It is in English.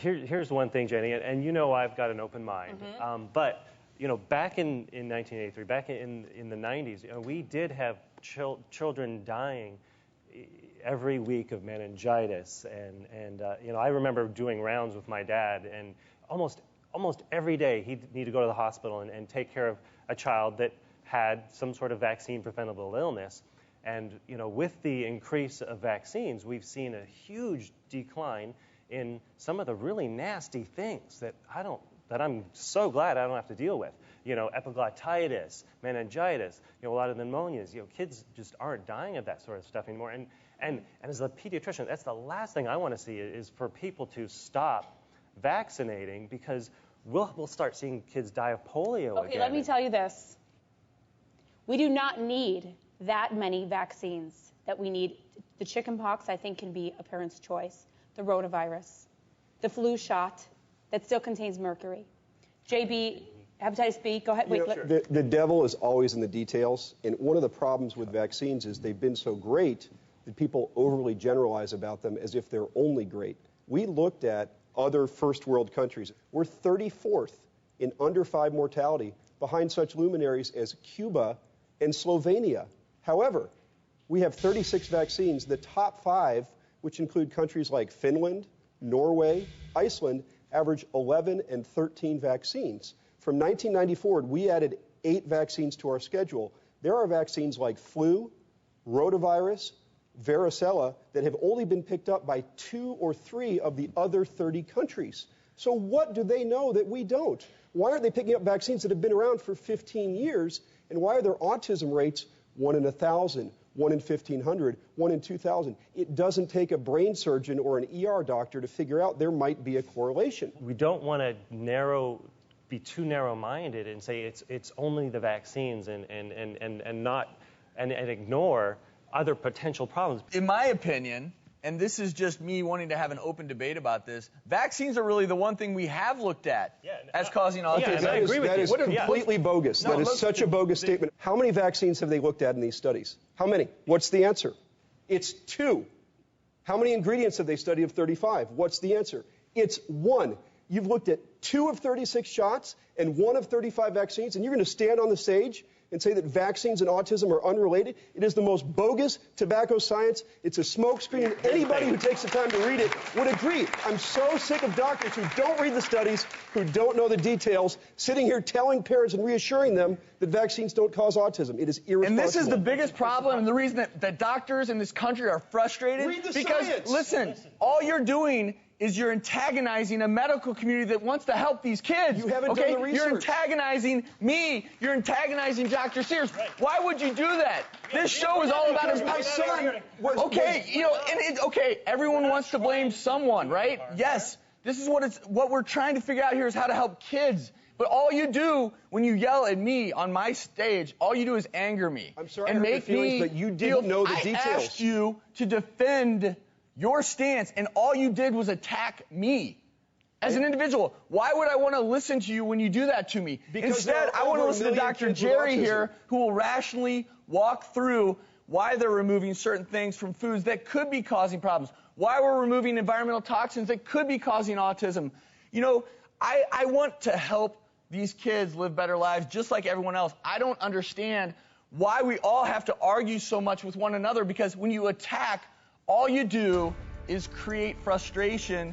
here's one thing, Jenny, and you know I've got an open mind. But back in 1983, back in the 90s, we did have children dying every week of meningitis, and I remember doing rounds with my dad, and almost every day he'd need to go to the hospital and take care of a child that had some sort of vaccine-preventable illness. And with the increase of vaccines, we've seen a huge decline in some of the really nasty things that I'm so glad I don't have to deal with. Epiglottitis, meningitis, a lot of pneumonias. Kids just aren't dying of that sort of stuff anymore. And as a pediatrician, that's the last thing I want to see is for people to stop vaccinating, because we'll start seeing kids die of polio again. Okay, let me tell you this. We do not need that many vaccines that we need. The chickenpox, I think, can be a parent's choice. The rotavirus, the flu shot that still contains mercury. JB, hepatitis B, go ahead. Wait, the devil is always in the details, and one of the problems with vaccines is they've been so great that people overly generalize about them as if they're only great. We looked at other first world countries. We're 34th in under 5 mortality behind such luminaries as Cuba and Slovenia. However, we have 36 vaccines. The top 5, which include countries like Finland, Norway, Iceland, average 11 and 13 vaccines. From 1990 forward, we added 8 vaccines to our schedule. There are vaccines like flu, rotavirus, varicella that have only been picked up by 2 or 3 of the other 30 countries. So what do they know that we don't? Why aren't they picking up vaccines that have been around for 15 years? And why are their autism rates 1 in 1,000, 1 in 1,500, 1 in 2,000? It doesn't take a brain surgeon or an ER doctor to figure out there might be a correlation. We don't want to be too narrow-minded and say it's only the vaccines and ignore other potential problems. In my opinion, and this is just me wanting to have an open debate about this, vaccines are really the one thing we have looked at as causing autism. Yeah, and I agree with you. That is completely bogus. That is such a bogus statement. How many vaccines have they looked at in these studies? How many? What's the answer? It's 2. How many ingredients have they studied of 35? What's the answer? It's 1. You've looked at 2 of 36 shots and 1 of 35 vaccines, and you're going to stand on the stage and say that vaccines and autism are unrelated? It is the most bogus tobacco science. It's a smokescreen. Anybody who takes the time to read it would agree. I'm so sick of doctors who don't read the studies, who don't know the details, sitting here telling parents and reassuring them that vaccines don't cause autism. It is irresponsible. And this is the biggest problem, and the reason that doctors in this country are frustrated. Read the because, science. Listen, all you're doing is you're antagonizing a medical community that wants to help these kids. You haven't done the research. You're antagonizing me. You're antagonizing Dr. Sears. Right. Why would you do that? This show is all about his my son. Okay, everyone wants to blame someone, right? Yes. This is what we're trying to figure out here is how to help kids. But all you do when you yell at me on my stage, all you do is anger me. I'm sorry, and make me but you didn't know the details. I asked you to defend your stance, and all you did was attack me as an individual. Why would I want to listen to you when you do that to me? Because instead, I want to listen to Dr. Jerry here, who will rationally walk through why they're removing certain things from foods that could be causing problems, why we're removing environmental toxins that could be causing autism. I want to help these kids live better lives just like everyone else. I don't understand why we all have to argue so much with one another, because when you attack, all you do is create frustration